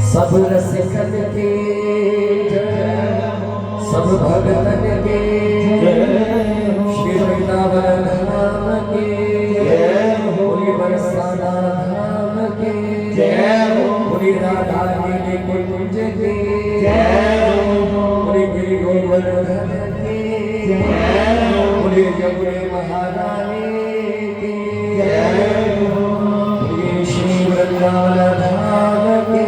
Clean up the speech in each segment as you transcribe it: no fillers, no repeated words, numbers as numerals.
सब रसिकन के सब भगतन के श्री वृंदावन धाम के बोली बरसाना धाम के बोली राधा के कुंज के बोली गिरि गोवर्धन के बोली यमुने महारानी के बोली श्री वृंदावन धाम के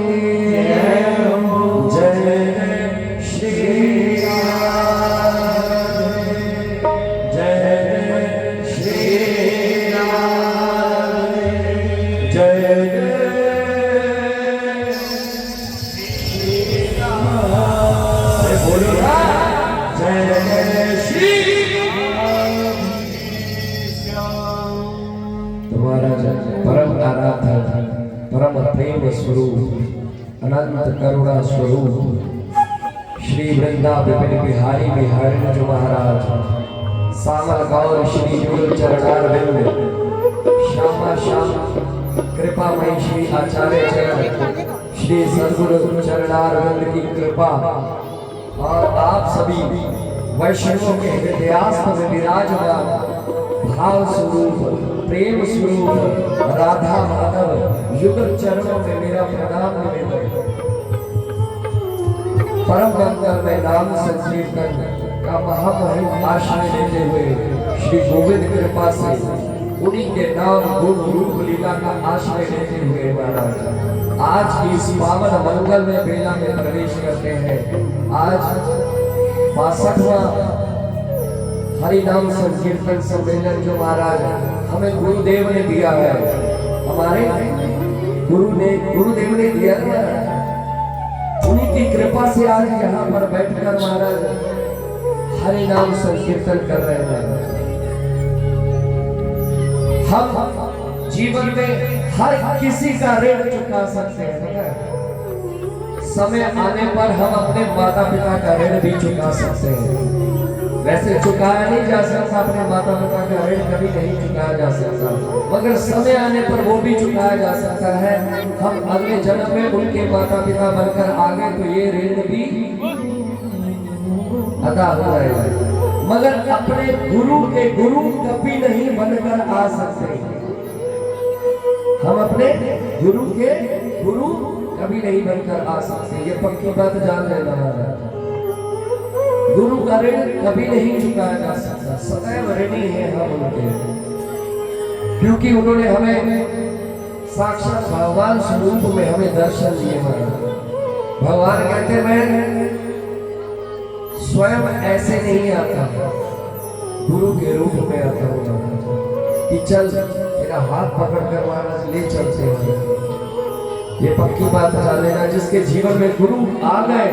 स्वरूप अनंत करुणा स्वरूप श्री वृंदा विपिन बिहारी बिहारी जो महाराज सामल गौर श्री युगल चरणारविंद श्यामा श्याम कृपामय श्री आचार्य चरण श्री सद्गुरु चरणारविंद की कृपा और आप सभी वैष्णवों के हृदयास्थ में विराजमान भाव स्वरूप प्रेम स्वरूप राधा माधव युगल चरणों में मेरा प्रणाम निवेदन। परम मंगल में नाम संकीर्तन का महामहिम आश्रय लेते हुए श्री गोविंद कृपा से उन्हीं के नाम गुण रूप लीला का आश्रय लेते हुए महाराज आज की इस पावन मंगल में बेला में प्रवेश करते हैं। आज 62वां हरि नाम संकीर्तन सम्मेलन जो महाराज हमें गुरुदेव ने दिया है, हमारे गुरुदेव ने दिया था, उन्हीं की कृपा से आज यहाँ पर बैठकर महाराज हरि नाम संकीर्तन कर रहे हैं। हम जीवन में हर किसी का ऋण चुका सकते हैं। समय आने पर हम अपने माता पिता का ऋण भी चुका सकते हैं। वैसे चुकाया नहीं जा सकता, अपने माता पिता का ऋण कभी नहीं चुकाया जा सकता, मगर समय आने पर वो भी चुकाया जा सकता है। हम अगले जन्म में उनके माता पिता बनकर आ गए तो ये ऋण भी अदा हो जाएगा। मगर अपने गुरु के गुरु कभी नहीं बनकर आ सकते। हम अपने गुरु के गुरु कभी नहीं बनकर आ सकते, ये पक्की बात जान लेना है। गुरु का ऋण कभी नहीं चुकाया जा सकता, सदैव ऋणी है हम उनके, क्योंकि उन्होंने हमें साक्षात भगवान स्वरूप में हमें दर्शन दिए। भगवान कहते मैं स्वयं ऐसे नहीं आता, गुरु के रूप में आता हूँ कि चल तेरा हाथ पकड़कर महाराज ले चलते हैं। ये पक्की बात जान लेना, जिसके जीवन में गुरु आ गए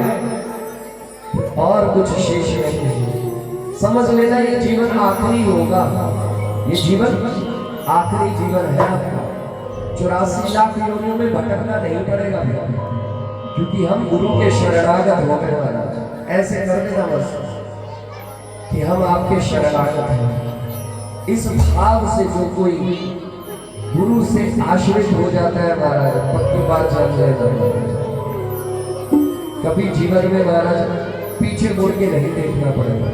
और कुछ शेष नहीं है। समझ लेना ये जीवन आखिरी होगा, ये जीवन आखिरी जीवन है आपका। 84 लाख योनियों में भटकना नहीं पड़ेगा, क्योंकि हम गुरु के शरणागत हो गए महाराज। ऐसे कर देना बस कि हम आपके शरणागत हैं। इस भाव से जो कोई गुरु से आश्रित हो जाता है महाराज, पक्की बात जान लेना, कभी जीवन में महाराज पीछे मुड़ के नहीं देखना पड़ेगा।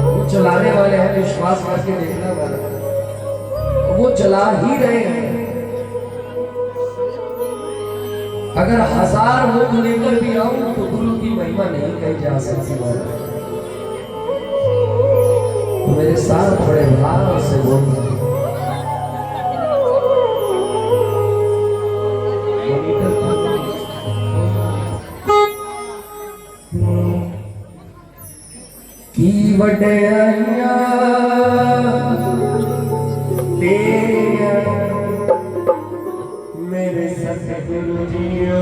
वो चलाने वाले हैं, विश्वास करके देखना महाराज, वो चला ही रहे हैं। अगर 1000 मुख लेकर भी आऊं तो गुरु की महिमा नहीं कही जा सकती। तो मेरे साथ बड़े भाव से बोल की वड्याइया मेरे सतगुरु जियो,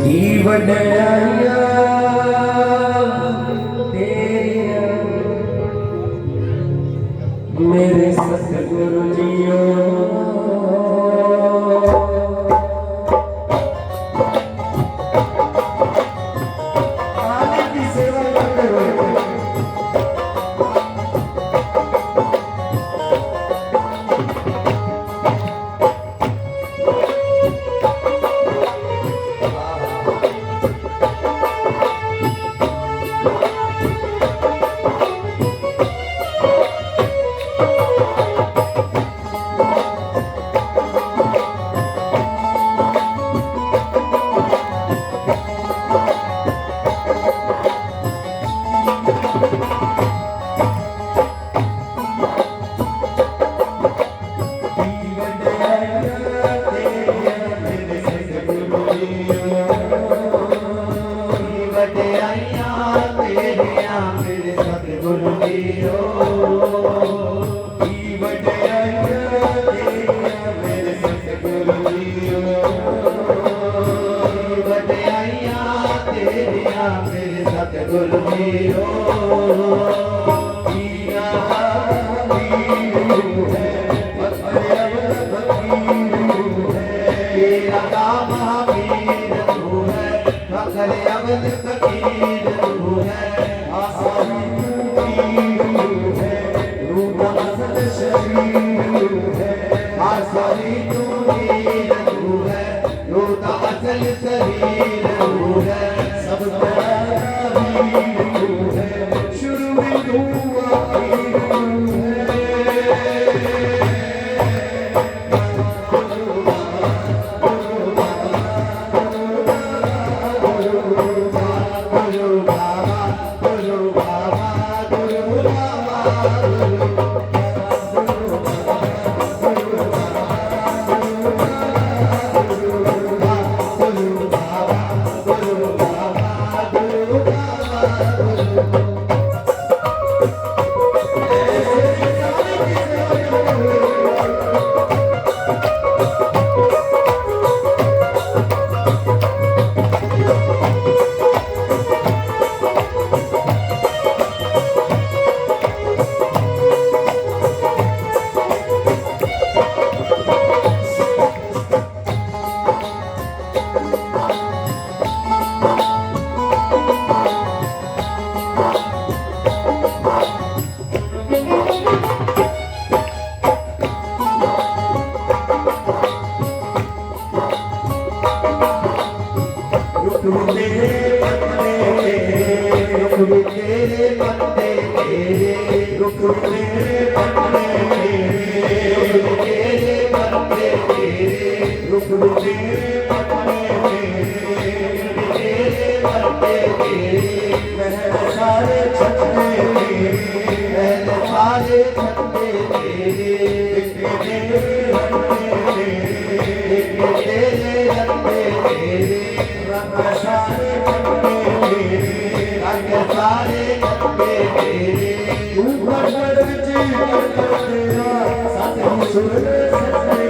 की वड्याइया तेरिया मेरे सतगुरु जियो। भी तेरे पत्ते तेरे, रुख भी तेरे पत्ते तेरे, तेरे पत्ते तेरे, रुख भी तेरे पत्ते तेरे, तेरे पत्ते तेरे, महल सारे छत्ते तेरे, महल सारे छत्ते तेरे, तेरे रत्ते तेरे, तेरे रत्ते तेरे, रंग सारे छत्ते तेरे, रंग सारे छत्ते तेरे, तू भगवत जी तेरा सत सुर सत्ते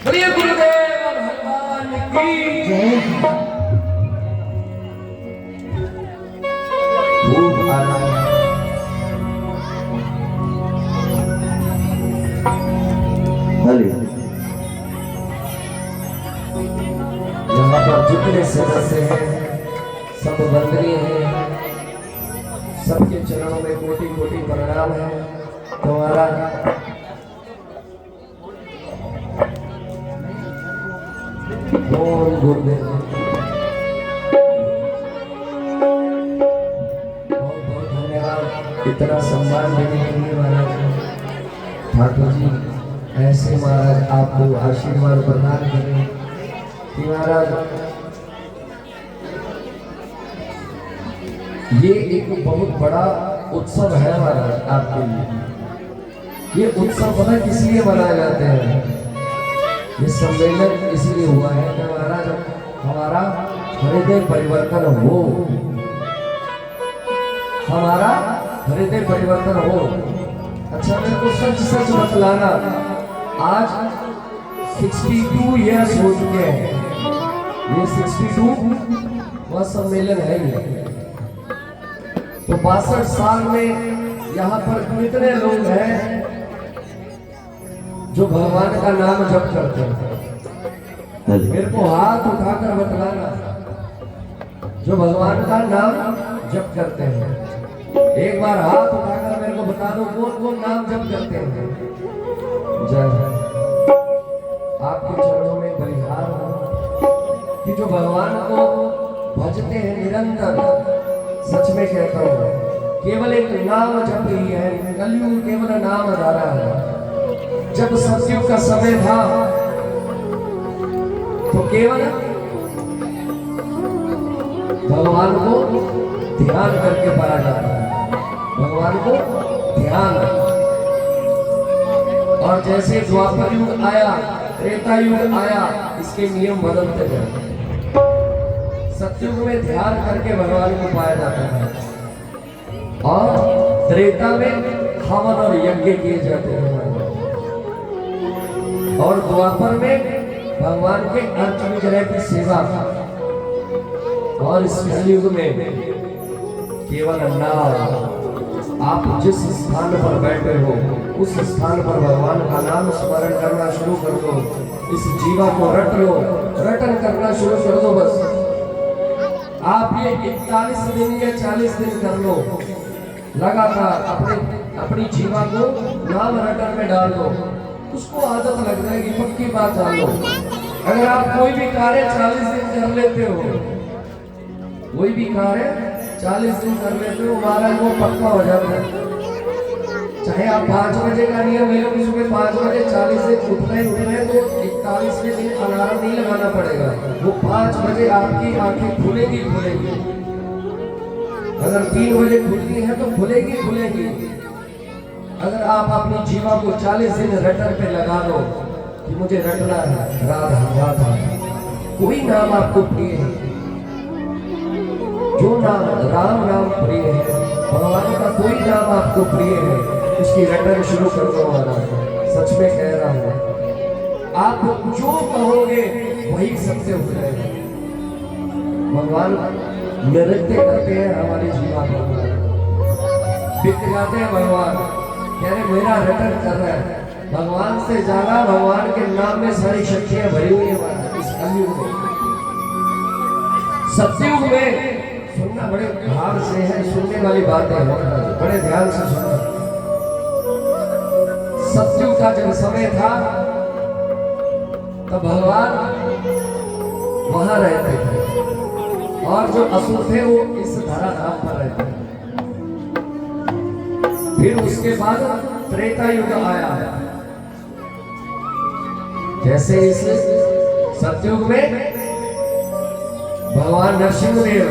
बोलिए गुरुदेव भगवान की जय। खूब आनंद। यहाँ पर जितने सदस्य हैं सब वंदनीय हैं, सबके चरणों में कोटि कोटि प्रणाम है। तुम्हारा ओम गुरुदेव। बहुत बहुत धन्यवाद इतना सम्मान देने के लिए महाराज। ठाकुर जी ऐसे महाराज आपको आशीर्वाद प्रदान करें कि महाराज ये एक बहुत बड़ा उत्सव है महाराज आपके लिए। ये उत्सव पता है किस लिए मनाए जाते हैं? ये सम्मेलन इसलिए हुआ है कि महाराज हमारा हृदय परिवर्तन हो, हमारा हृदय परिवर्तन हो। अच्छा मेरे को सच सच बतलाना, आज 62 ईयर्स हो चुके हैं। ये 62 वह सम्मेलन है ही। तो 62 साल में यहाँ पर कितने लोग हैं जो भगवान का नाम जप करते हैं? मेरे को हाथ उठाकर बतलाना जो भगवान का नाम जप करते हैं। एक बार हाथ उठाकर मेरे को बता दो कौन कौन नाम जप करते हैं। जय आपके चरणों में बलिहार हो कि जो भगवान को भजते हैं निरंतर। सच में कहता हूँ केवल एक नाम जप ही है, कलयुग केवल नाम धारा है। जब सतयुग का समय था तो केवल भगवान को ध्यान करके पाया जाता है, भगवान को ध्यान। और जैसे द्वापर युग आया, त्रेता युग आया, इसके नियम बदलते गए। सतयुग में ध्यान करके भगवान को पाया जाता है और त्रेता में हवन और यज्ञ किए जाते हैं और द्वापर में भगवान के अर्च विग्रह की सेवा। और इस कलयुग में केवल नाम। आप जिस स्थान पर बैठे हो उस स्थान पर भगवान का नाम स्मरण करना शुरू कर दो। इस जीवा को रट लो, रटन करना शुरू कर दो। बस आप ये 41 दिन या 40 दिन कर लो लगातार। अपनी जीवा को नाम रटन में डाल दो, उसको आदत लग जाएगी। पक्की बात जान लो, अगर आप कोई भी कार्य 40 दिन कर लेते हो, कोई भी कार्य 40 दिन कर लेते हो, महाराज वो पक्का हो जाता है। चाहे आप 5 बजे का नियम ले लो कि सुबह 5 बजे 40 दिन उठना ही उठना है, तो 41वें दिन अलार्म नहीं लगाना पड़ेगा। वो 5 बजे आपकी आंखें खुलेगी खुलेगी। अगर 3 बजे खुलती है तो खुलेगी खुलेगी। अगर आप अपनी जीवा को 40 दिन रटन पे लगा दो कि मुझे रटना है, राधा राधा, कोई नाम आपको प्रिय है, जो नाम राम नाम प्रिय है, भगवान का कोई नाम आपको प्रिय है, उसकी रटन शुरू कर दो। सच में कह रहा हूँ, आप जो कहोगे वही सत्य हो जाएगा। भगवान नृत्य करते हैं हमारी जीवा पर, बिक जाते हैं भगवान, कह रहे मेरा रटन कर रहा है। भगवान से ज्यादा भगवान के नाम में सारी शक्तियां भरी हुई है। इस कलयुग में, सतयुग में सुनना बड़े भाव से है, सुनने वाली बातें हैं, बड़े ध्यान से सुनना। सतयुग का जब समय था तब भगवान वहां रहते थे और जो असुर थे वो इस धरा धाम पर रहते थे। फिर उसके बाद त्रेता युग आया। जैसे इस सतयुग में भगवान नरसिंहदेव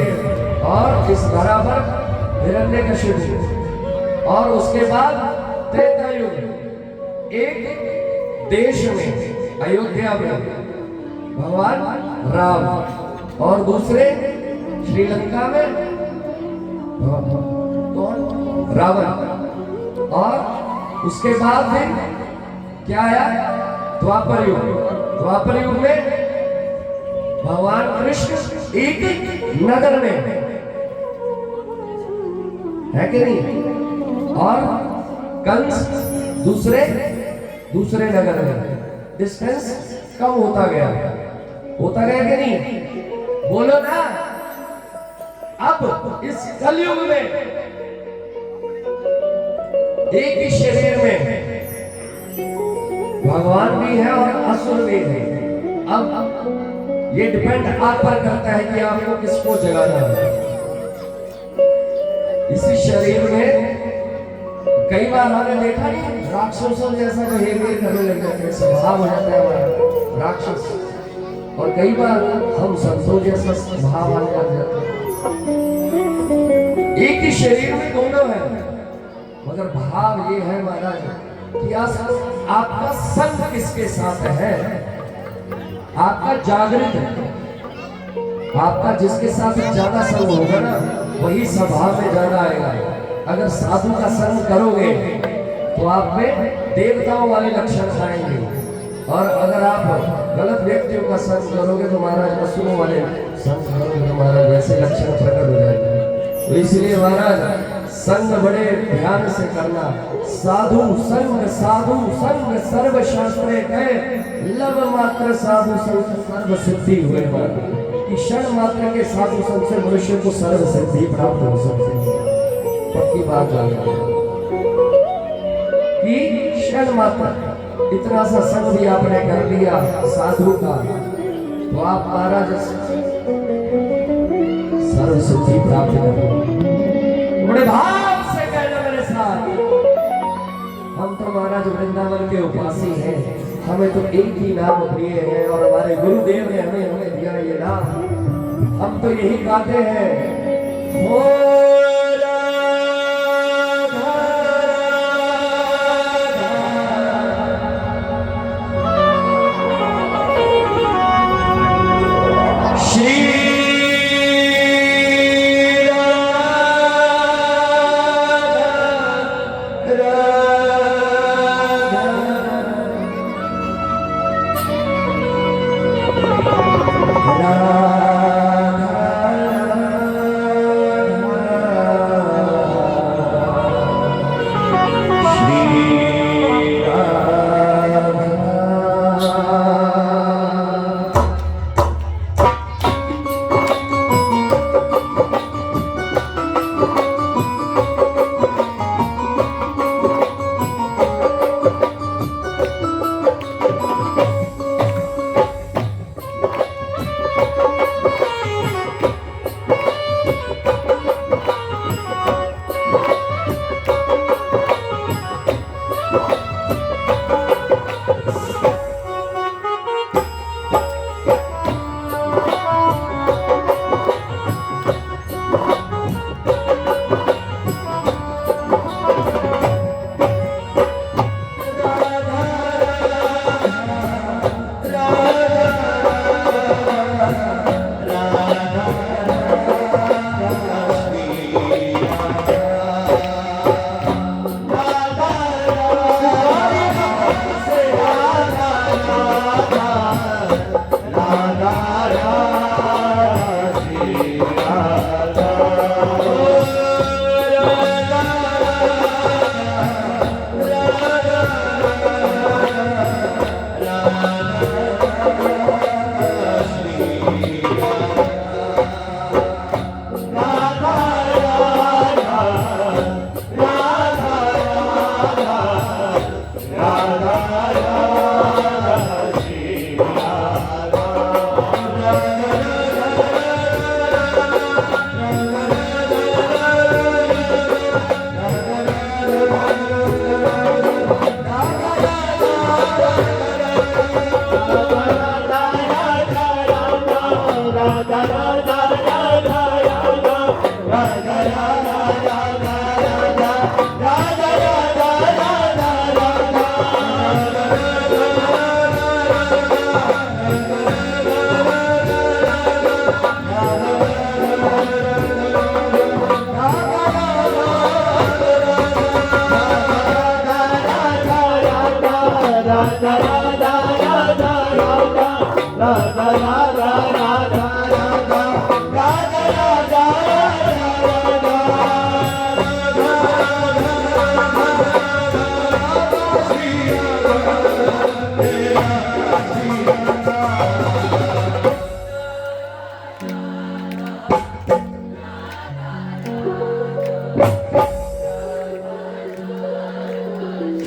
और इस धरा पर हिरण्यकशिपु, और उसके बाद त्रेता युग एक देश में अयोध्या में भगवान राम, और दूसरे श्रीलंका में कौन, रावण, और उसके बाद फिर क्या आया, द्वापर युग। द्वापर युग में भगवान कृष्ण एक नगर में है कि नहीं, और कंस दूसरे नगर में। डिस्टेंस कम होता गया कि नहीं, बोलो ना। अब इस कलयुग में एक ही शरीर में भगवान भी है और असुर भी है। अब ये डिपेंड आप पर करता है कि आपको किसको जगाना है। इसी शरीर में कई बार हमने देखा नहीं, राक्षसों जैसा बिहेवियर करने लग जाते हैं, स्वभाव हो जाता है हमारा राक्षस, और कई बार हम संतों जैसा स्वभाव आ जाते हैं। एक ही शरीर में दोनों है, मगर भाव ये है महाराज कि आपका संग किसके साथ है, आपका जागृत है। आपका जिसके साथ ज्यादा संग होगा ना वही स्वभाव में ज्यादा आएगा। अगर साधु का संग करोगे तो आप में देवताओं वाले लक्षण आएंगे, और अगर आप गलत व्यक्तियों का संग करोगे तो महाराज असुरों वाले संग करोगे तो महाराज वैसे लक्षण प्रकट हो जाएंगे। तो इसलिए महाराज संग बड़े ध्यान से करना। साधु संग सर्व शास्त्रे कहे, लव मात्र साधु संग सर्व सिद्धि हुए। कि क्षण मात्र के साधु संग से मनुष्य को सर्व सिद्धि प्राप्त हो सकती है। पक्की बात जानना कि क्षण मात्र इतना सा संग भी आपने कर लिया साधु का तो आप महाराज सर्व सिद्धि प्राप्त करेंगे। बड़े भाव से कहना मेरे साथ, हम तो महाराज वृंदावन के उपासी हैं, हमें तो एक ही नाम प्रिय है और हमारे गुरुदेव ने हमें दिया ये नाम। हम तो यही गाते हैं, हो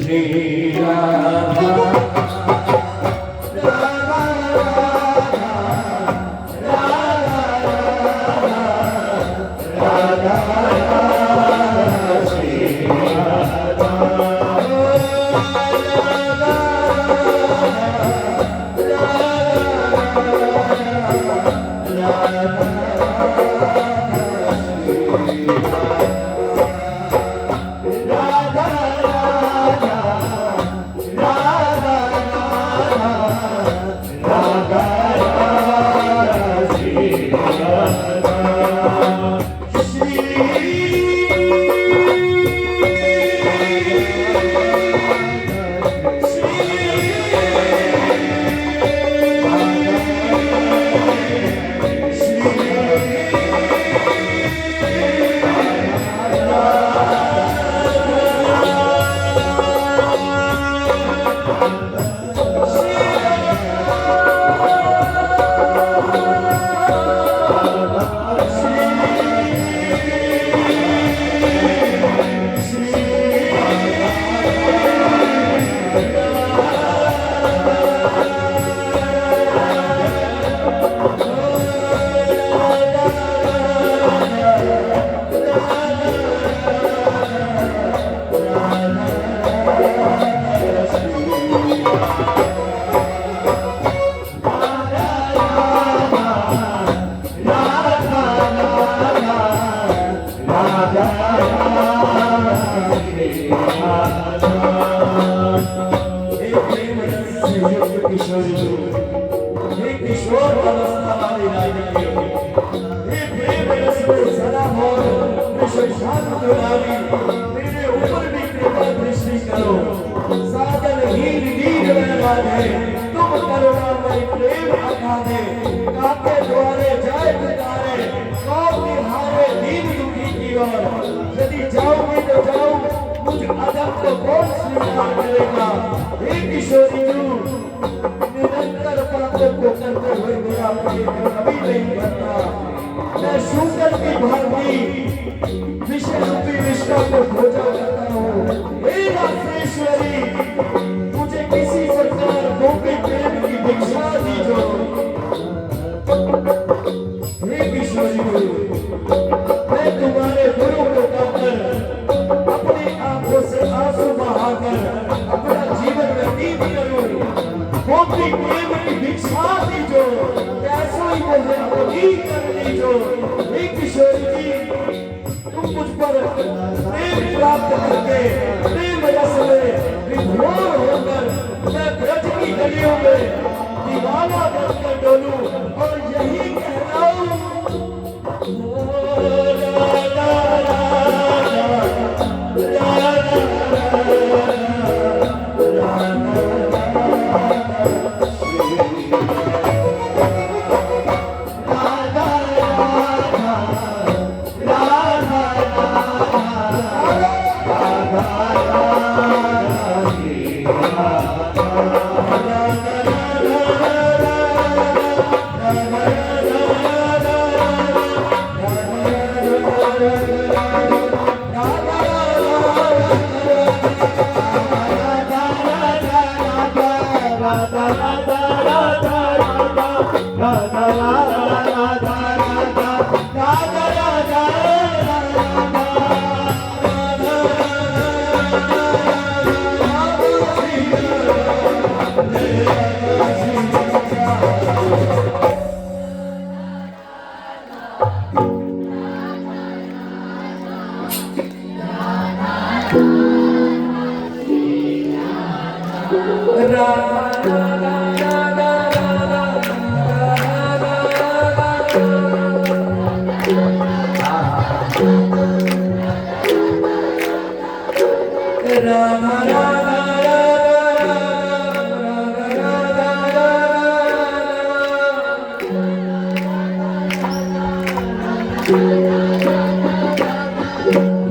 श्री राधा किशोर अवस्था वाली रानी हे प्रेम रस में सदा मोर विश्वास दुलारी मेरे ऊपर भी कृपा दृष्टि करो साजन हीन दीन मेहमान है तुम करुणामय प्रेम अगाधे काके द्वारे जाए बितारे कौन निहारे दीन दुखी की ओर यदि जाओगे तो जाओ मुझ अदब को कौन स्वीकार करेगा हे किशोरी तू निरंतर पापों को करते हुए मेरा प्रेम कभी नहीं बनता मैं शुकर की भांति विशेष विष्णु को खोजा करता हूँ हे राजेश्वरी मुझे किसी सरकार गोपी प्रेम की भिक्षा दीजो हे किशोरी मैं तुम्हारे गुरु को पाकर अपनी आंखों से आंसू बहाकर अपना जीवन व्यतीत करूं गोपी प्रेम की भिक्षा दीजो कैसो ही मुझे अवधि कर दीजो हे किशोरी जी तुम मुझ पर प्रेम प्राप्त करके प्रेम रस में विभोर होकर मैं ब्रज की गलियों में दीवाना बनकर डोलूं और यही कहलाऊं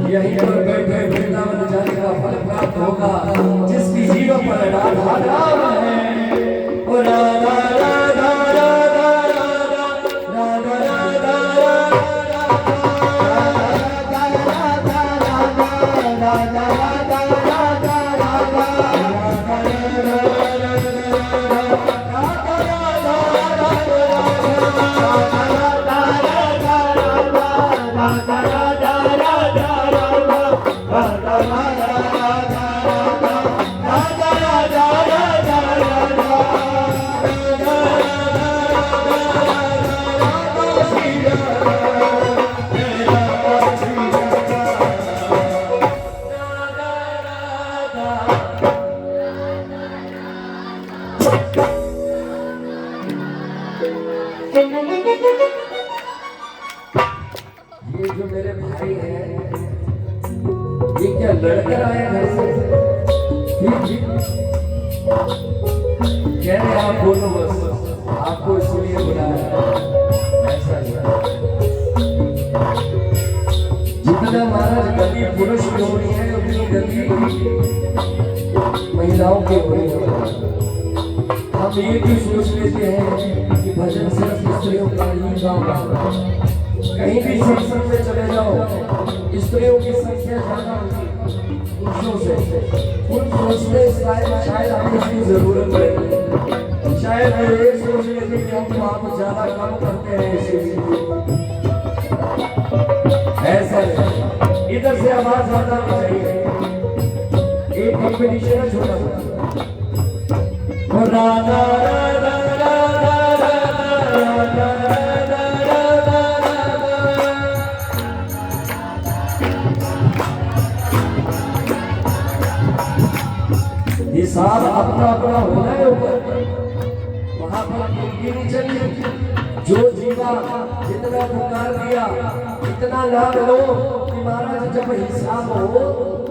यही पर बैठे वृंदावन जाने का फल प्राप्त होगा जिसकी जीव पर राधा नाम है ओ राधा राधा राधा राधा राधा राधा राधा ये जो मेरे भाई हैं, ये क्या लड़कर आए घर से? कह रहे आप बोलो बस, आपको इसलिए बुलाया। ऐसा ही जितना महाराज गति पुरुष की हो रही है, उतनी गति महिलाओं की हो रही है। हम ये भी सोच लेते हैं कि भजन सिर्फ स्त्रियों का ही काम है। कहीं भी सत्संग में चले जाओ, स्त्रियों की संख्या ज्यादा होती है पुरुषों से। उन सोचते शायद हमें इसकी जरूरत है, शायद वो ये सोच लेते कि हम तो आप ज्यादा काम करते हैं इसीलिए। ऐसा नहीं, इधर से आवाज ज्यादा आनी चाहिए। एक कंपटीशन है छोटा सा, हिसाब अपना अपना होना है ऊपर, वहां पर गिनती नहीं चली। जो जीवा जितना पुकार दिया इतना लाभ लो कि महाराज जब हिसाब हो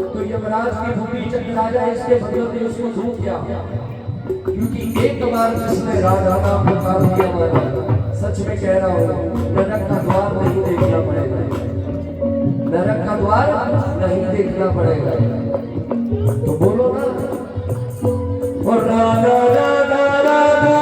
तो यमराज की भूमि चकरा जाए, इसके बदले उसको धूप क्या। क्योंकि एक बार जिसने राजा का पुकार दिया महाराज, सच में कह रहा हूँ, नरक का द्वार नहीं देखना पड़ेगा, नरक का द्वार नहीं देखना पड़ेगा। तो बोलो ना, और राधा राधा राधा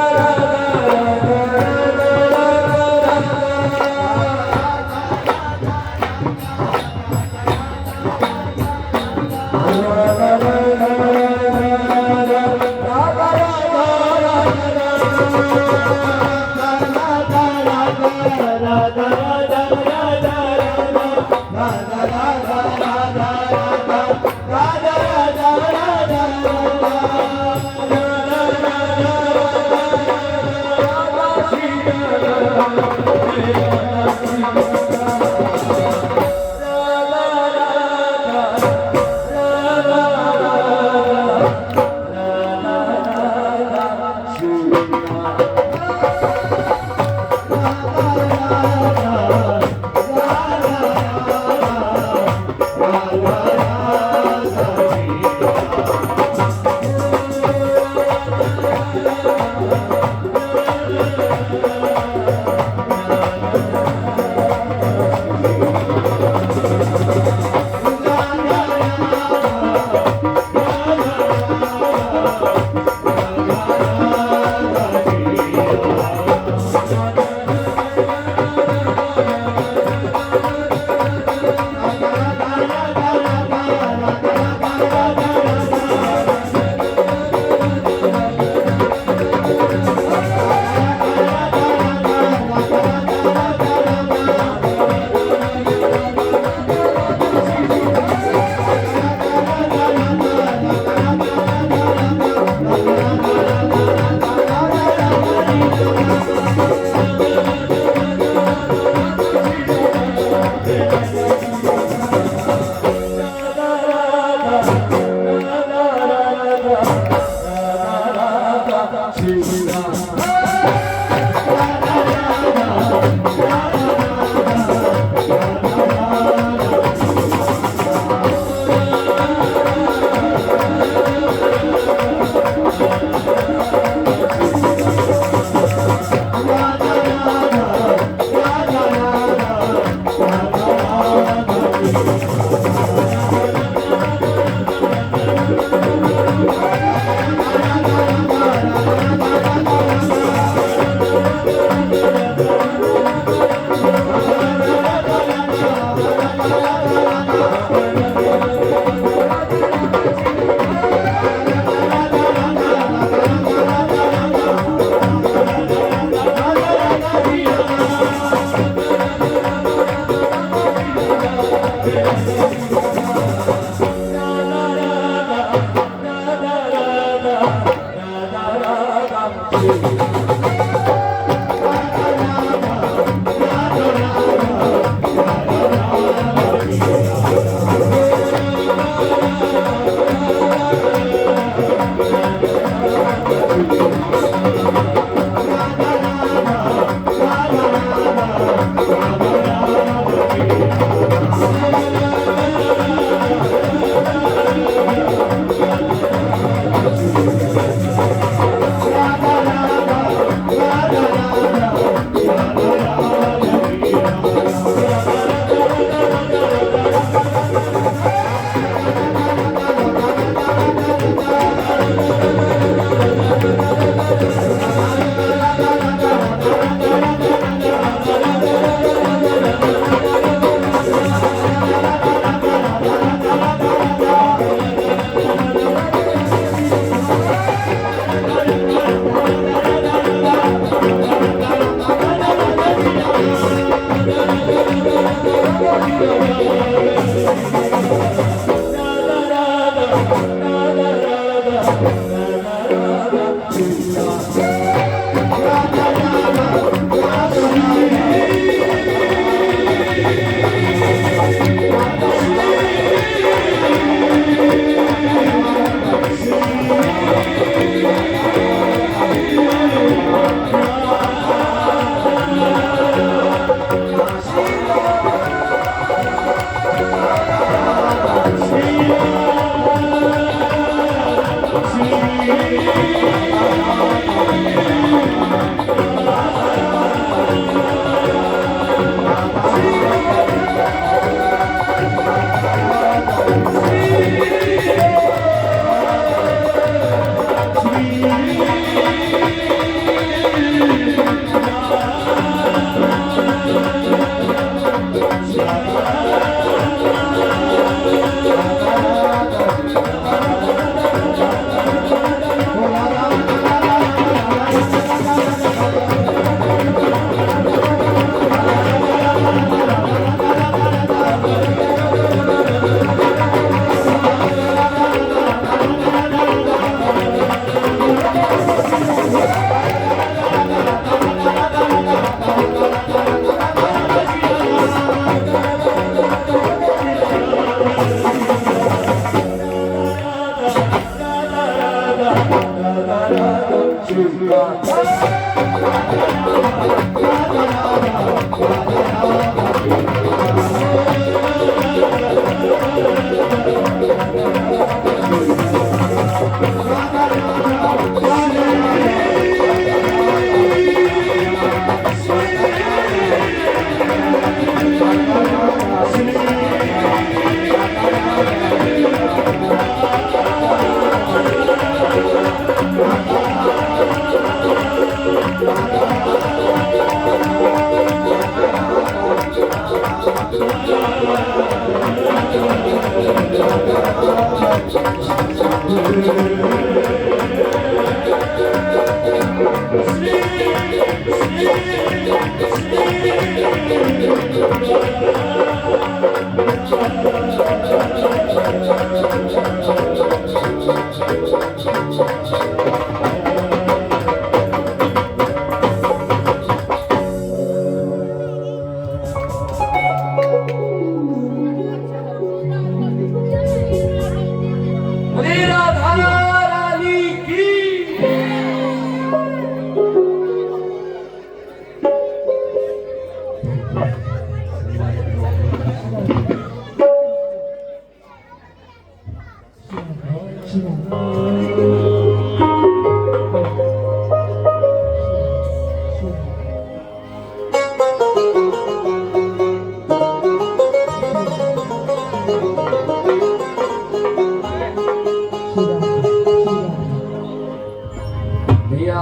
भैया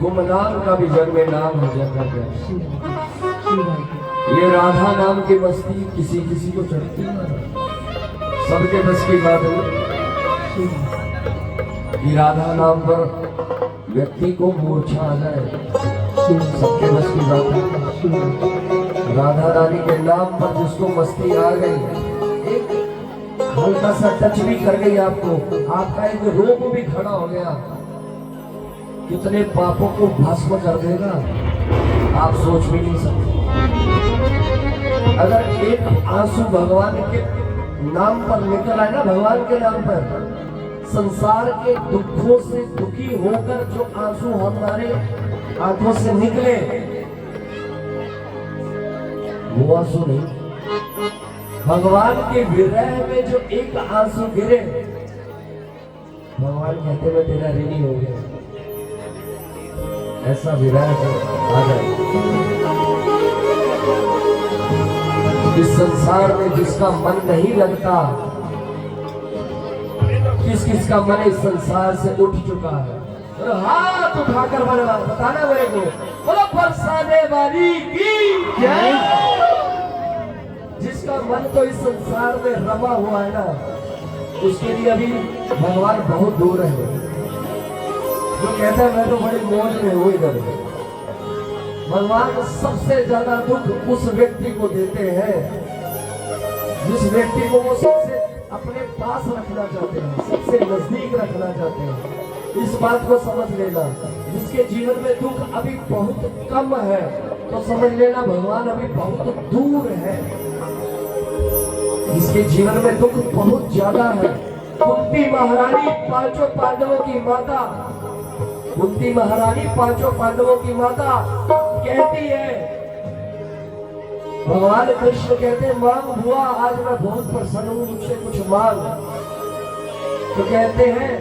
गुमनाम का भी जग में नाम हो जाता है। ये राधा नाम की मस्ती किसी किसी को चढ़ती है, सबके बस की बात है कि राधा नाम पर व्यक्ति को मूर्छा आ जाए, सबके बस की बात है। राधा रानी के नाम पर जिसको मस्ती आ गई, एक हल्का सा टच भी कर गई आपको, आपका एक रोप भी खड़ा हो गया, कितने पापों को भस्म कर देगा आप सोच भी नहीं सकते। अगर एक आंसू भगवान के नाम पर निकल आए ना, भगवान के नाम पर, संसार के दुखों से दुखी होकर जो आंसू हमारे आंखों से निकले वो आंसू नहीं, भगवान के विरह में जो एक आंसू गिरे, भगवान कहते मैं तेरा ऋणी हो गया। ऐसा विरह आ जाए। इस संसार में जिसका मन नहीं लगता, किस किस का मन इस संसार से उठ चुका है, और हाथ उठाकर बताना मेरे को, बोलो बरसाने वाली की जय। जिसका मन तो इस संसार में रमा हुआ है ना, उसके लिए अभी भगवान बहुत दूर है। जो कहता है मैं तो बड़ी मौज में हूँ इधर, भगवान सबसे ज्यादा दुख उस व्यक्ति को देते हैं जिस व्यक्ति को वो सबसे अपने पास रखना चाहते हैं, सबसे नजदीक रखना चाहते हैं। इस बात को समझ लेना, जिसके जीवन में दुख अभी बहुत कम है तो समझ लेना भगवान अभी बहुत दूर है। जिसके जीवन में दुख बहुत ज्यादा है, कुंती महारानी पांचों पांडवों की माता, कुंती महारानी पांचों पांडवों की माता कहती है, भगवान कृष्ण कहते हैं मांग बुआ, आज मैं बहुत प्रसन्न हूं, मुझसे कुछ मांग। तो कहते हैं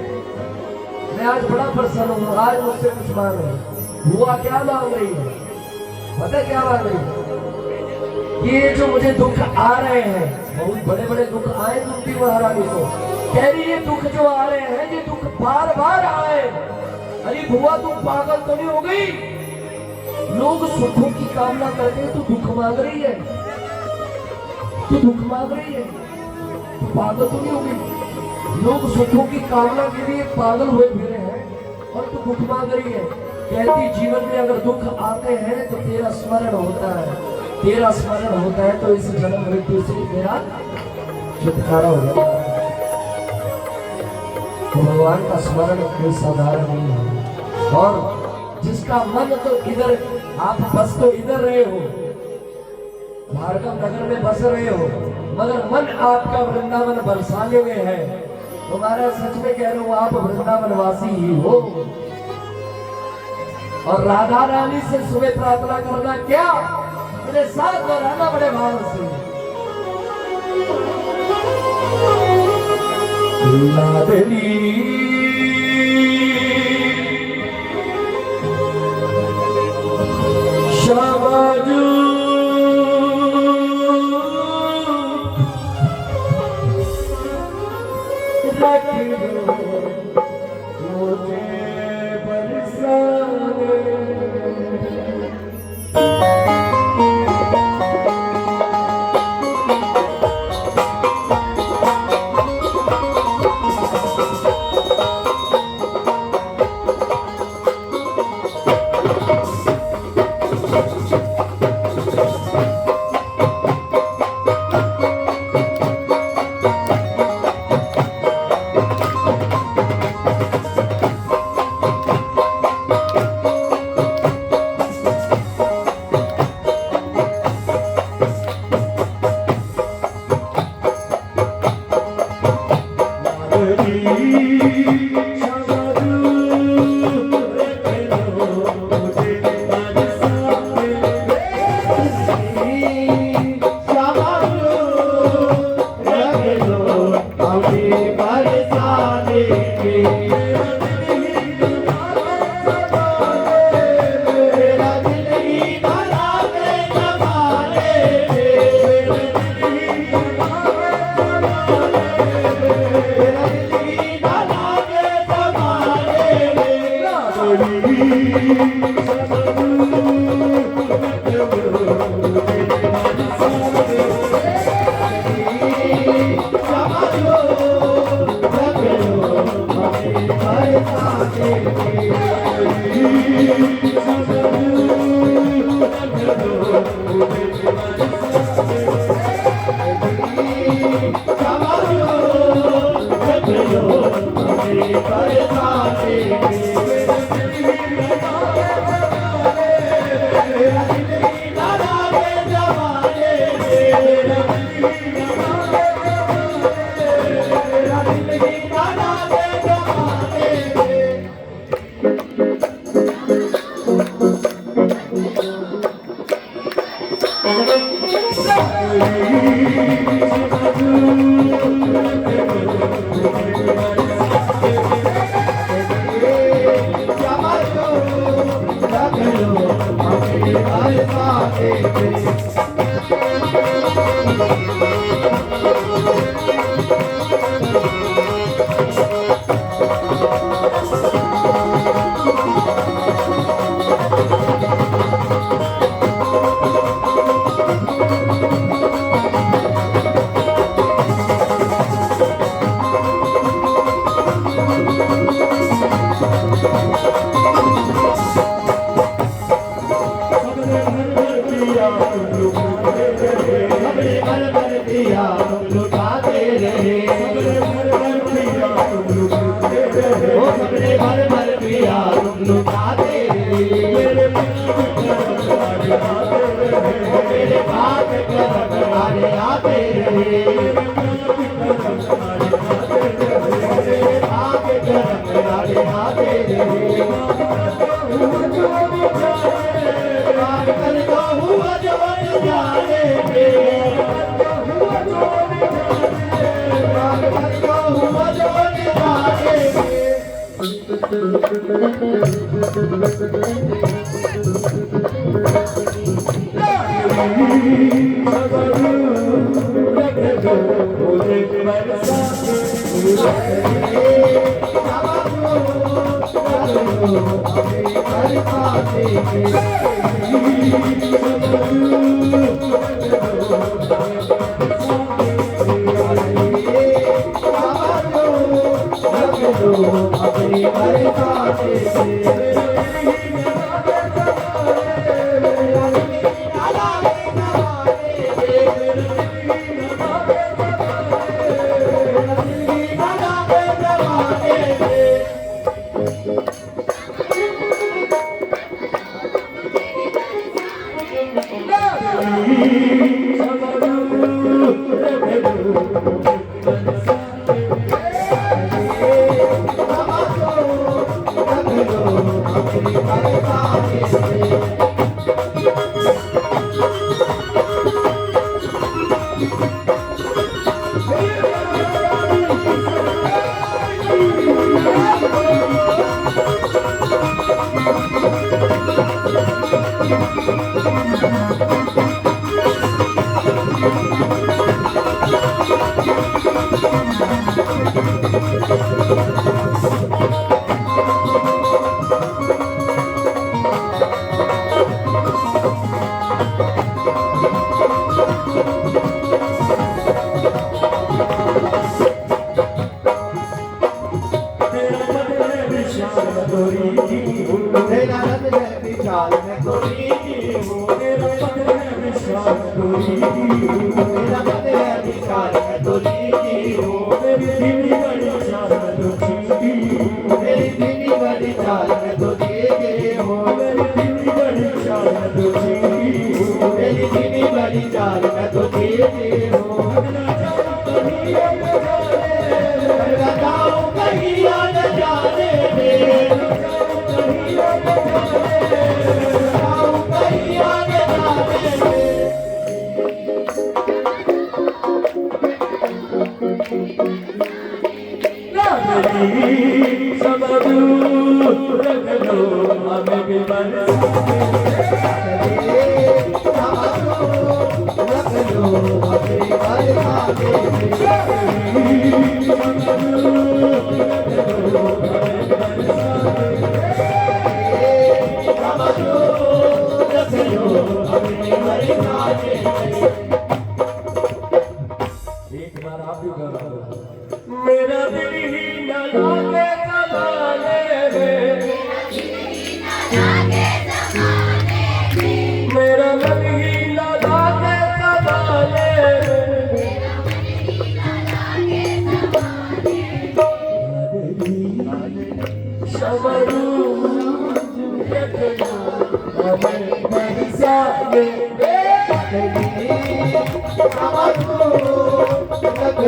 मैं आज बड़ा प्रसन्न हूं, आज मुझसे कुछ मांग रही। बुआ क्या मांग रही है पता क्या मांग रही है? ये जो मुझे दुख आ रहे हैं, बहुत बड़े बड़े दुख आए कुंती महारानी को, कह रही ये दुख जो आ रहे हैं ये दुख बार बार आए। अरे बुआ तुम पागल तो नहीं हो गई? लोग सुखों की कामना करते हैं, तू दुख मांग रही है, तू दुख मांग रही है, तू पागल तो नहीं हो गई? लोग सुखों की कामना के लिए पागल हुए फिरे हैं और तू दुख मांग रही है। कहती जीवन में अगर दुख आते हैं तो तेरा स्मरण होता है, तेरा स्मरण होता है तो इस जन्म मृत्यु से तेरा छुटकारा हो जाता है। तो भगवान का स्मरण कोई साधारण नहीं है। और जिसका मन तो इधर, आप बस तो इधर रहे हो, भार्गव नगर में बस रहे हो, मगर मन आपका वृंदावन बरसाने में है। तुम्हारा सच में कह रहा हूं आप वृंदावनवासी ही हो। और राधा रानी से सुबह प्रार्थना करना क्या, मेरे साथ दोहराना बड़े भाव से, लाडली शाबाजू रख दो मुझे बरसाने।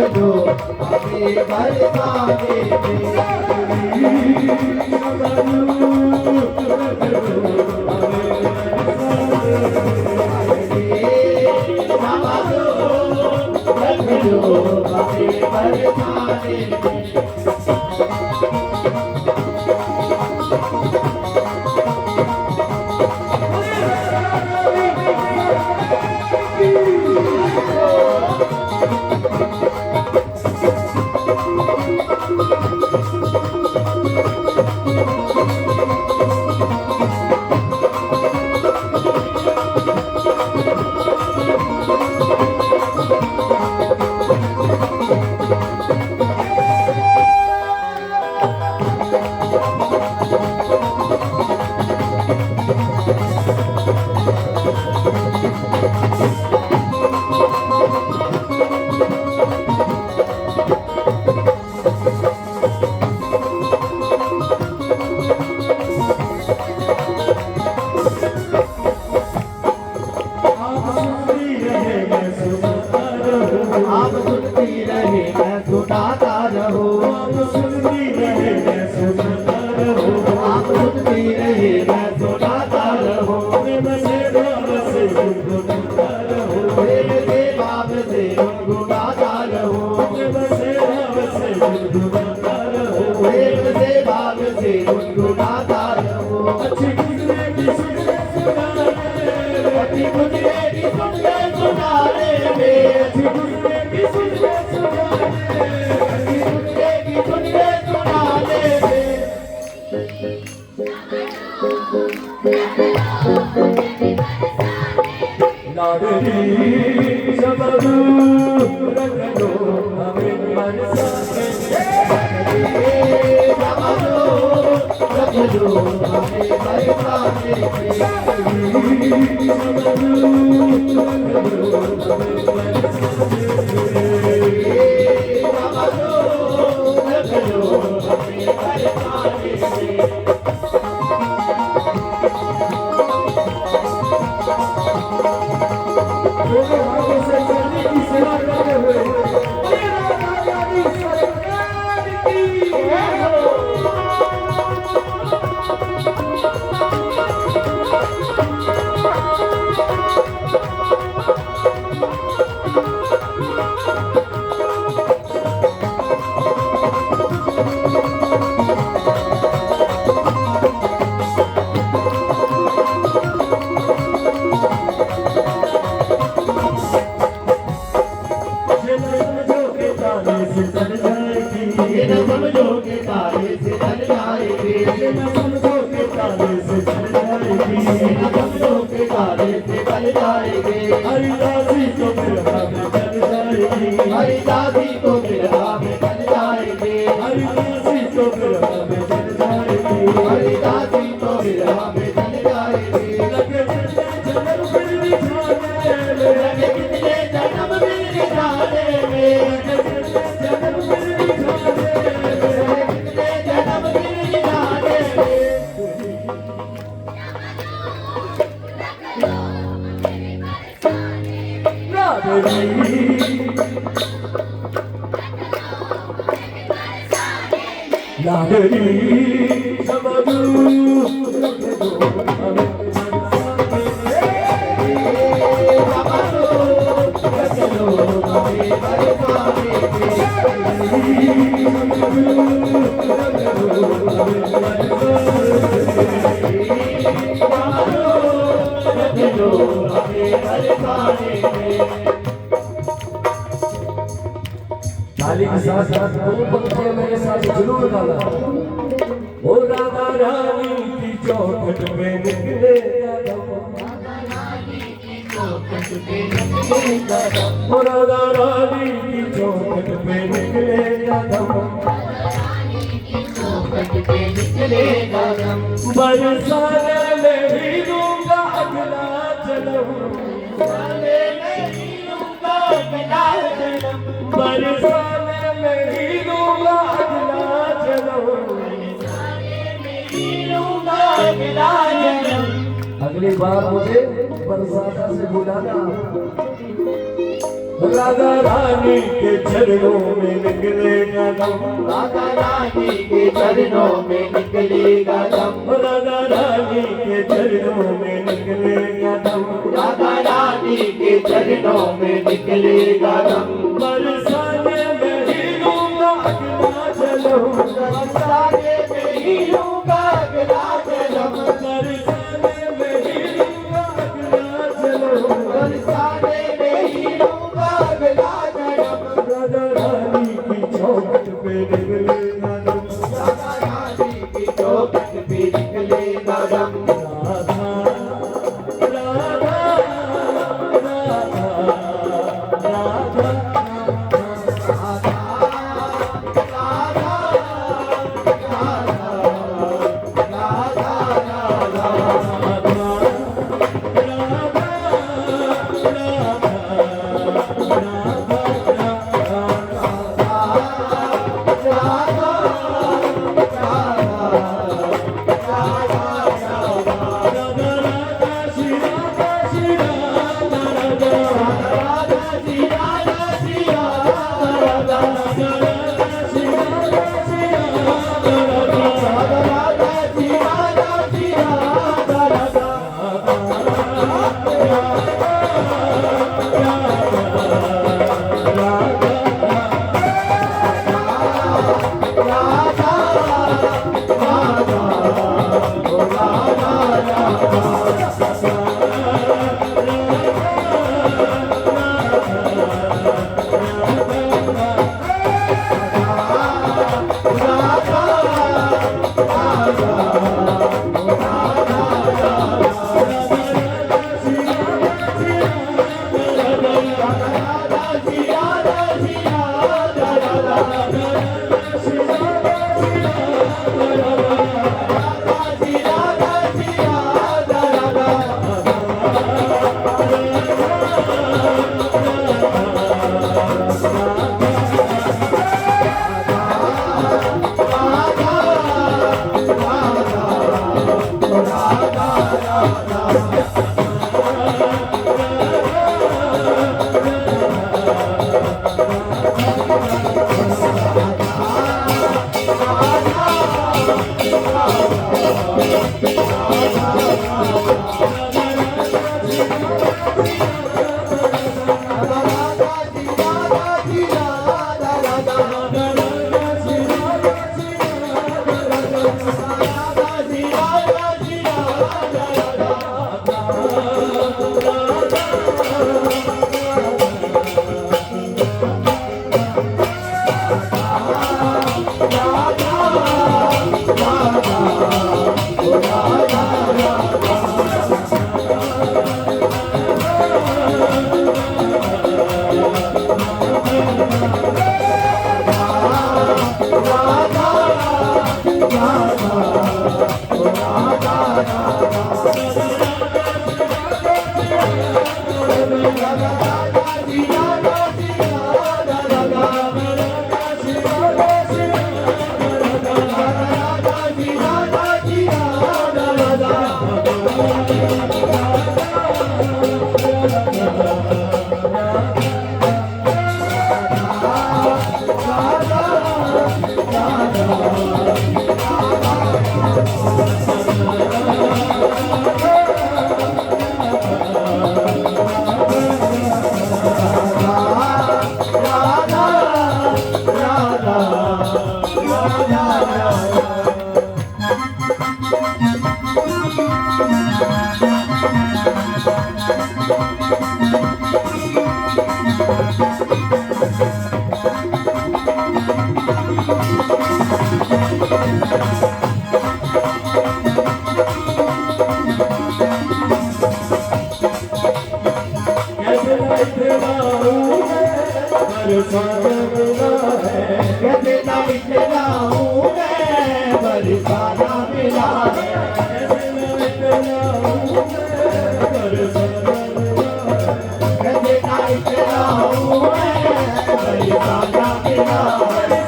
Come on, हमें बरसाने आप सुनती रहे मैं सुनाता रहूं आप सुनती रहे मैं सुनाता रहूं आप सुनती रहे मैं सुनाता रहूं बसे बाब से गुनगुनाता रहूं बसे बाब से गुनगुनाता रहूं बसे बाब से गुनगुनाता रहूं बसे बाब से गुनगुनाता रहूं अच्छी गुजरे की सुना रे अच्छी गुजरे की सुना रे अच्छी गुजरे की सुना नागरी सबरू रखो हमें बरसाने रखो हमें बरसाने हरिदासी तो फिर हमें चल जाएगी हरिदासी तो फिर हमें चल जाएंगे हरिदासी तो फिर हमें चल जाएगी हरिदासी तो फिर हमें चल जाएंगे लगे जन्म फिर बिछाने में लगे कितने जन्म मिल जाने में जन्म फिर बिछाने कितने जन्म मिल जाने में नागरी सबरू रखो हमें ताली के साथ साथ दो पंक्तियां मेरे साथ जरूर गाना। ओ राधा रानी की चौखट पे निकले ओ राधा रानी की चौखट पे निकले कदम बरसाने में ही दूंगा अगला जन्म बरसाने में ही दूंगा अगला जन्म अगली बार मुझे बरसाता से बुलाना। राधा रानी के चरणों में निकलेगा दम, राधा रानी के चरणों में निकलेगा दम, राधा रानी के चरणों में निकलेगा दम, राधा रानी के चरणों में निकलेगा दम। बरसाने में हीरों का अगला चलो, बरसाने में हीरों का अगला जन्म, बरसाने में हीरों का अगला चलो, बरसाने में हीरों का अगला जन्म। राधा रानी की चौखट पे निकलेगा दम, राधा रानी की चौखट पे निकलेगा दम। राधा राधा राधा कितना बिखरा हूँ मैं, बरसाना मिला है। कितना बिखरा हूँ मैं, बरसाना मिला है।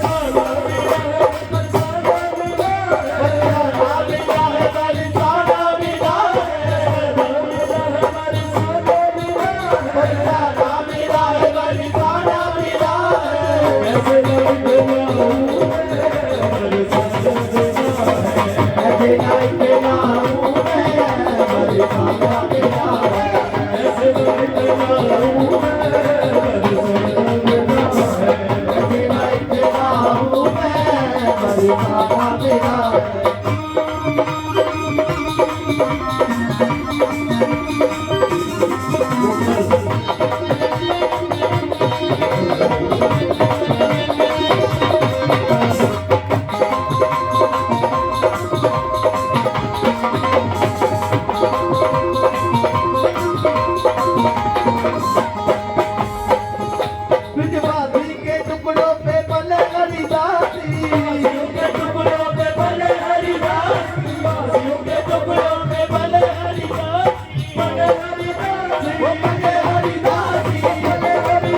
बरसाना मेरा है। ब्रजवासी के टुकड़ों पे पले हरिदासी, के टुकड़ों पे पले हरिदासी, वासियों के टुकड़ों पे पले हरिदासी, पले हरिदासी, पले हरिदासी, पले हरिदासी,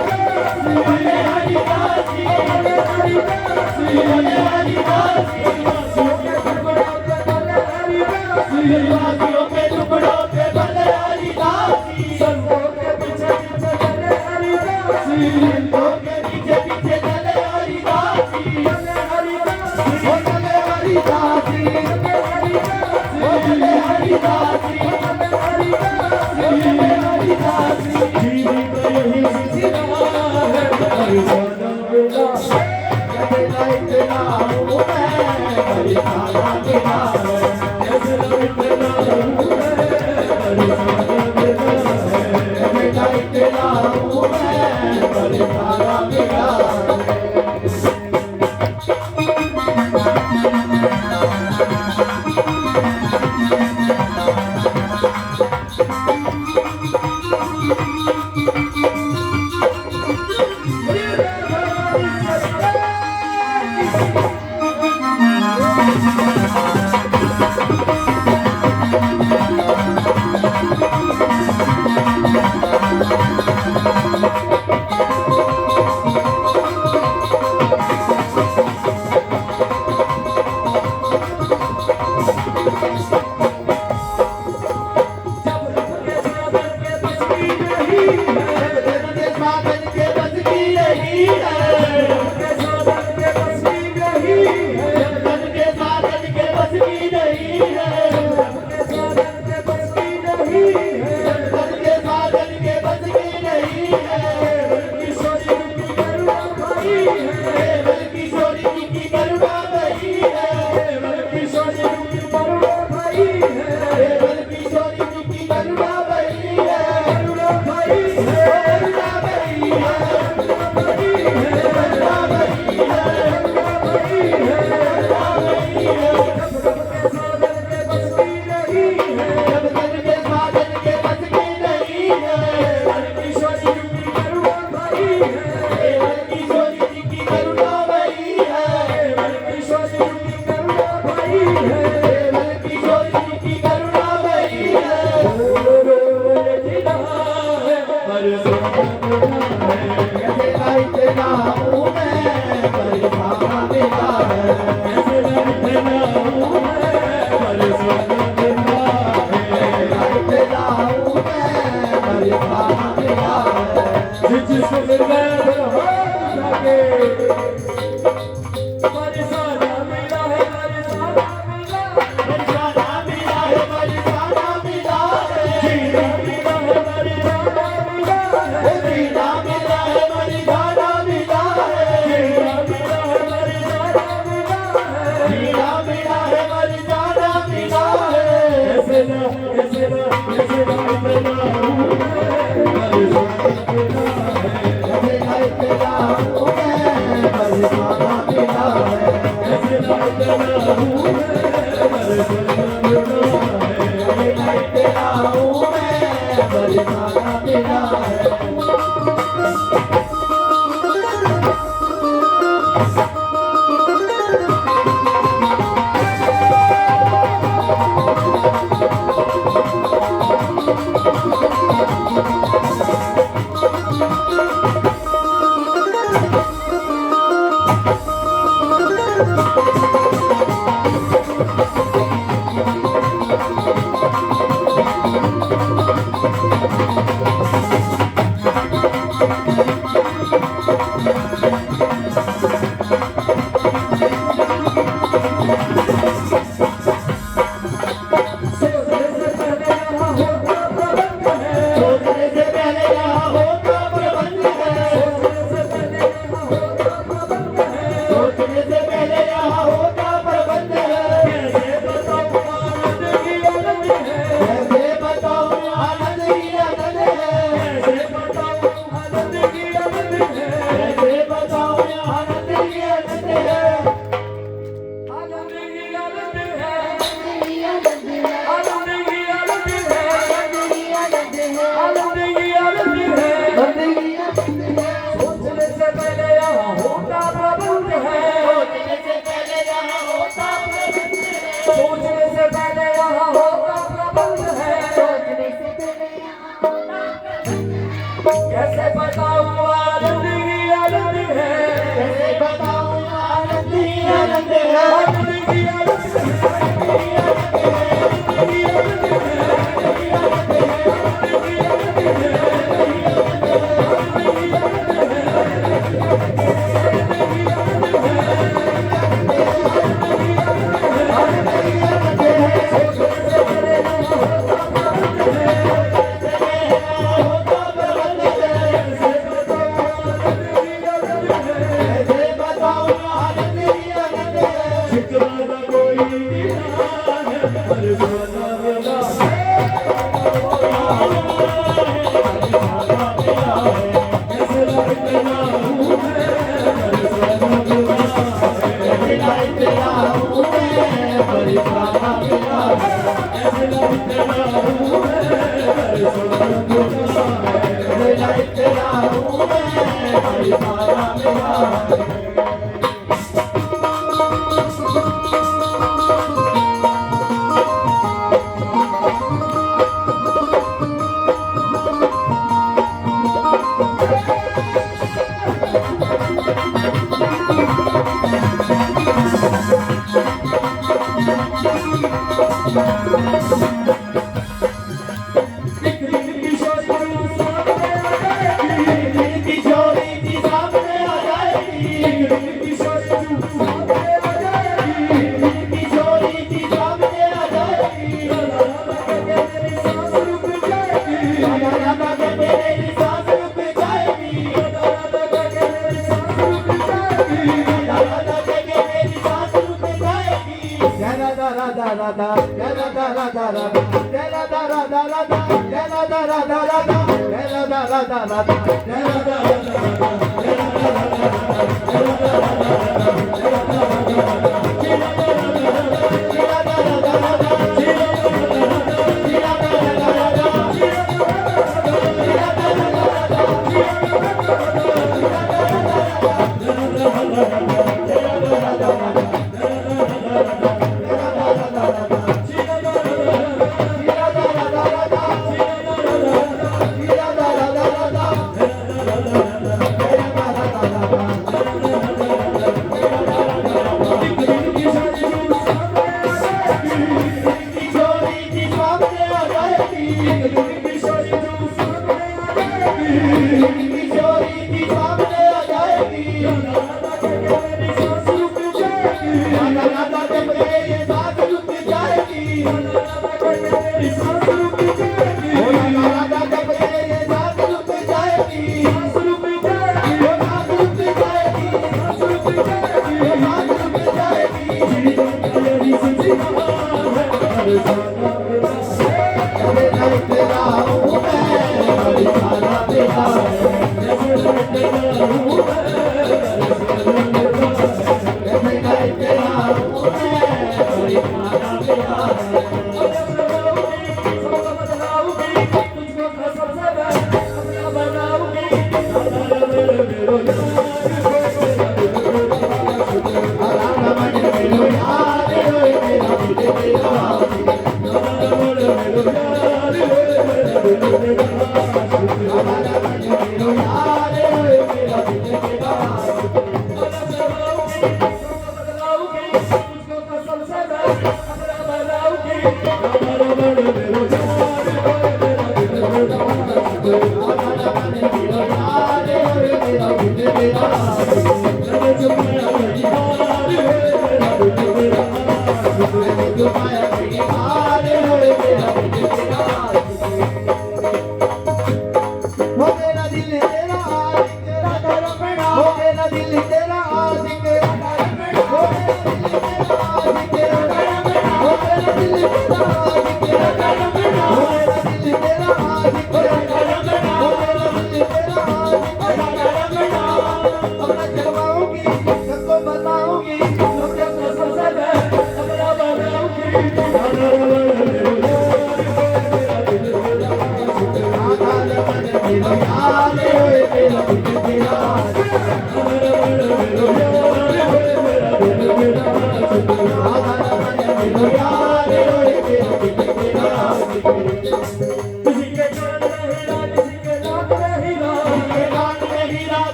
पले हरिदासी, पले हरिदासी, पले हरिदासी, वासियों के टुकड़ों पे पले हरिदासी, वासियों के टुकड़ों पे पले हरिदासी, संतों के पीछे पीछे चले हरिदासी, संतों के पीछे पीछे चले हरिदासी, चले हरिदासी, ओ चले हरिदासी, चले हरिदासी, ओ चले हरिदासी, चले हरिदासी, चले हरिदासी, जीवित यही सिलसिला है बरसाना मेरा, कैसे लाइट लाऊं मैं बरसाना मेरा है, कैसे लाइट लाऊं मैं बरसाना मेरा है, कैसे लाइट लाऊं मैं बरसाना मेरा है। सोचने से पहले यहाँ होता प्रबंध है, सोचने से पहले यहाँ होता प्रबंध। कैसे बताऊं आनंद ही आनंद है, कैसे बताऊं आनंद ही आनंद है, आनंद ही आनंद कैसे बताऊं आनंद ही आनंद है। शिकवा कोई दीवाना पर ऐसे लगता हूँ मिलाई तेरा हूँ मैं, परिश्रम तेरा है। मिलाई तेरा हूँ मैं, परिश्रम तेरा है। किशोरी जी सामने आ जाएगी, किशोरी जी सामने आ जाएगी। राधा राधा के मेरी सांस रुक जाएगी, राधा राधा के मेरी सांस रुक जाएगी। जय राधा राधा राधा, जय राधा राधा राधा, जय राधा राधा राधा, जय राधा राधा राधा, जय राधा राधा राधा, जय राधा राधा राधा।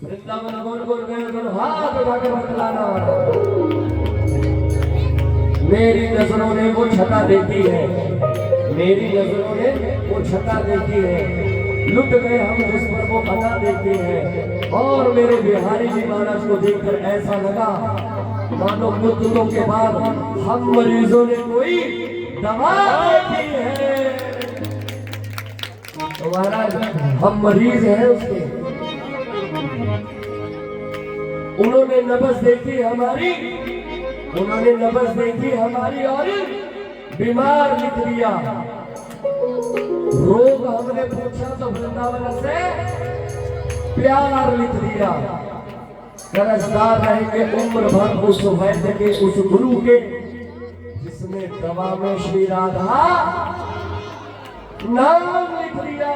वृंदावन गोल गोल गोल हाथ उठा के बतलाना। मेरी नजरों ने वो छटा देखी है, मेरी नजरों ने वो छटा देखी है, लुट गए हम उस पर वो अदा देखी है। और मेरे बिहारी जी महाराज को देखकर ऐसा लगा मानो मृत्युओं के बाद हम मरीजों ने कोई दवा देखी है। तो महाराज हम मरीज हैं उसके, उन्होंने नब्ज देखी हमारी, उन्होंने नब्ज देखी हमारी और बीमार लिख दिया। रोग हमने पूछा तो वृंदावन से प्यार लिख दिया। कर्जदार रहेंगे उम्र भर उस वैद्य के, उस गुरु के, जिसने दवा में श्री राधा नाम लिख दिया।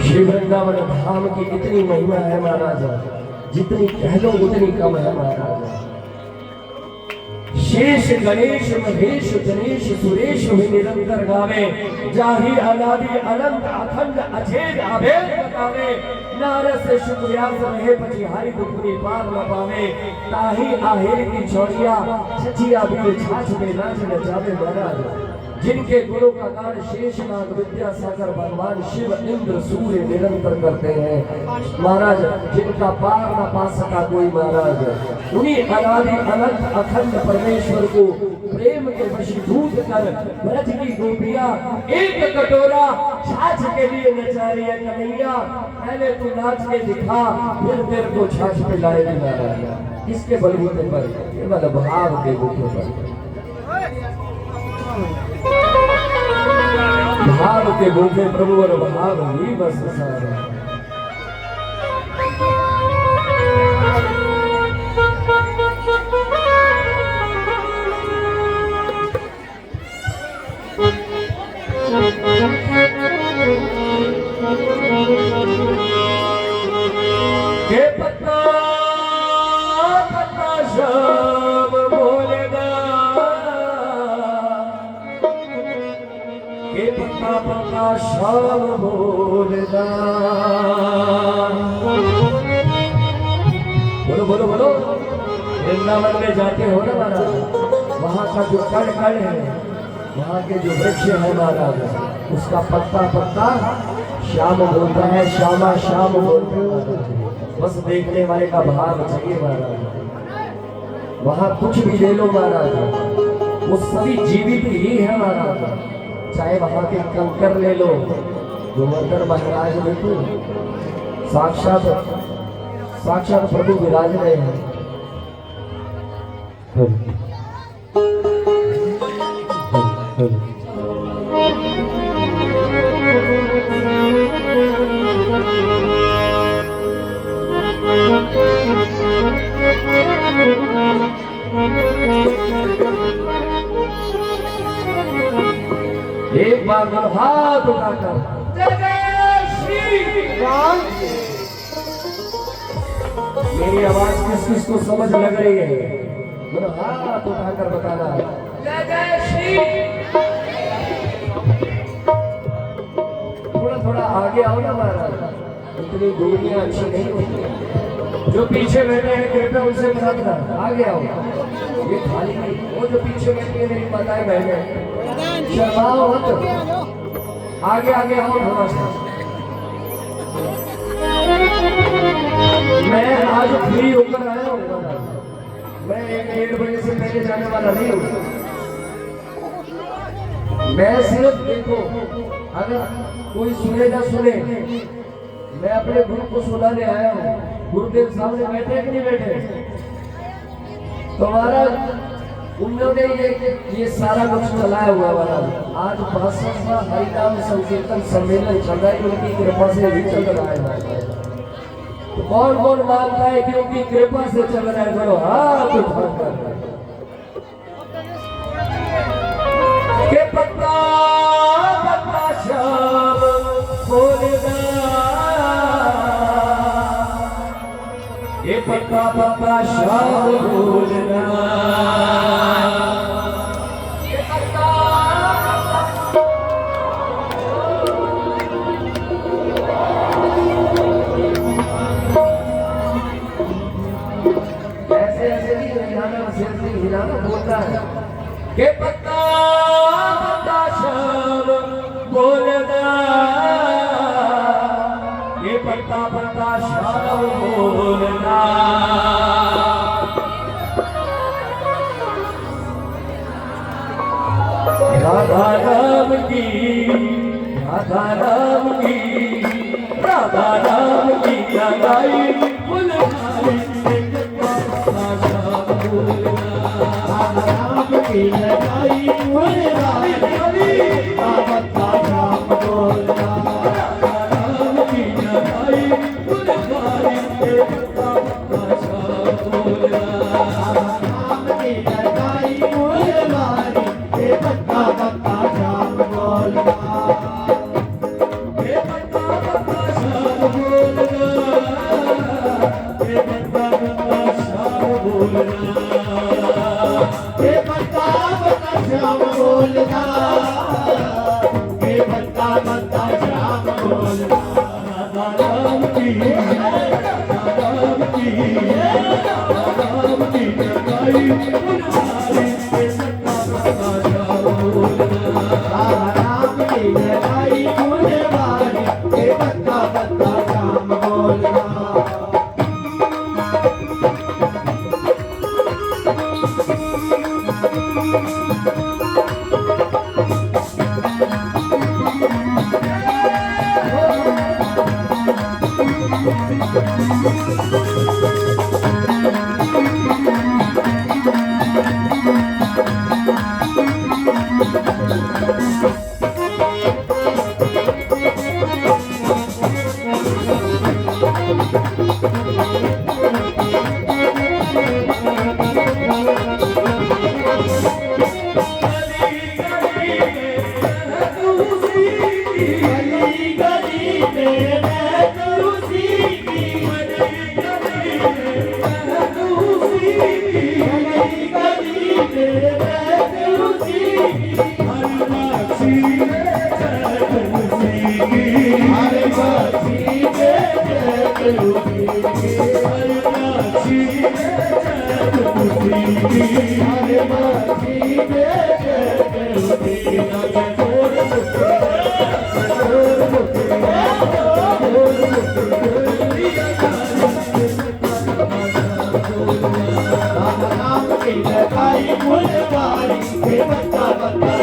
श्री वृंदावन धाम की इतनी महिमा है महाराज, जितनी कह लो उतनी कम है महाराज। शेष गणेश महेश गणेश सुरेश हुई निरंतर गावे, जाहि अनादि अनंत अखंड अछेद अभेद बतावे। नारद से शुक्र व्यास रहे पछिहारी दुखनी पार न पावे। ताही आहेर की चौड़िया छछिया बीर छाछ में नाच नचावे महाराज। जिनके गुरु का गान शेषनाग विद्यासागर भगवान शिव इंद्र सूर्य निरंतर करते हैं महाराज, जिनका पार न पा सका कोई महाराज। उन्हीं अनादि अनंत अखंड परमेश्वर को प्रेम के वशीभूत कर ब्रज की गोपियां एक कटोरा छाछ के लिए नचा रही है। कन्हैया पहले तू नाच के दिखा, फिर तेरे को छाछ पिलाएगी महाराज। किसके बलबूते पर? केवल भाव के बूते पर, भाव के भूखे प्रभु और भाव ही बस सारा। के पत्ता पत्ता शाम बोलेगा, के पत्ता पत्ता शाम बोलेगा। बोलो बोलो बोलो। वृंदावन में जाते हो ना महाराज, वहाँ का जो कण कण है, वहाँ के जो वृक्ष है महाराज, उसका पत्ता पत्ता श्याम बोलता है, श्यामा श्याम बोलता है। बस देखने वाले का भाव चाहिए महाराज। वहाँ कुछ भी ले लो महाराज, वो सभी जीवित ही है महाराज। चाहे वहाँ के कंकर ले लो, गोवर्धन महाराज देखो, साक्षात साक्षात प्रभु विराज रहे हैं। एक बार हाथ उठाकर जय श्री राम। मेरी आवाज किस किस को समझ लग रही है? मेरा हाथ उठाकर बताना जय जय श्री। थोड़ा थोड़ा आगे आओ ना महाराज, इतनी दूरियां अच्छी नहीं होती। जो पीछे बैठे हैं कृपया उनसे मदद कर, आगे आओ। ये खाली नहीं, वो जो पीछे बैठी है मेरी माताएं बहनें, शर्माओ मत, आगे आगे आओ थोड़ा सा। मैं आज फ्री होकर आया हूँ, मैं 1-1.5 बजे से पहले जाने वाला नहीं हूँ। मैं सिर्फ देखो, अगर कोई सुने ना सुने, मैं अपने गुरु को सुनाने आया हूँ। गुरुदेव सामने बैठे कि नहीं बैठे? तुम्हारा उन्होंने ये सारा कुछ चलाया हुआ वाला आज 62वां हरिनाम संकीर्तन सम्मेलन चल रहा है, उनकी कृपा से भी चल रहा है। तो कौन कौन मानता है कि उनकी कृपा से चल रहा है? चलो हाथ उठाकर के पत्ता पत्ता श्याम बोलना, ये पत्ता पत्ता श्याम बोलना, हिलाना बोलता है के पत्ता पत्ता श्याम बोलना, ये पत्ता पत्ता श्याम बोलना। राधा राम की, राधा राम की, राधा राम की लगाई बुलहारी, की लगाई बुलहारी, पत्ता श्याम बोलना, राम की लगाई बुलहारी, पत्ता पत्ता श्याम बोलना, राम की लगाई बुलहारी, पत्ता पत्ता श्याम बोलना, पत्ता पत्ता श्याम बोलना, पत्ता पत्ता श्याम बोलना, पत्ता पत्ता श्याम बोलना, पत्ता पत्ता श्याम बोलना। राधा राम की, राधा राम की, राधा राम की लगाई बुलहारी, पत्ता पत्ता श्याम बोलना, राम की लगाई बुलहारी, पत्ता पत्ता श्याम बोलना। पत्ता पत्ता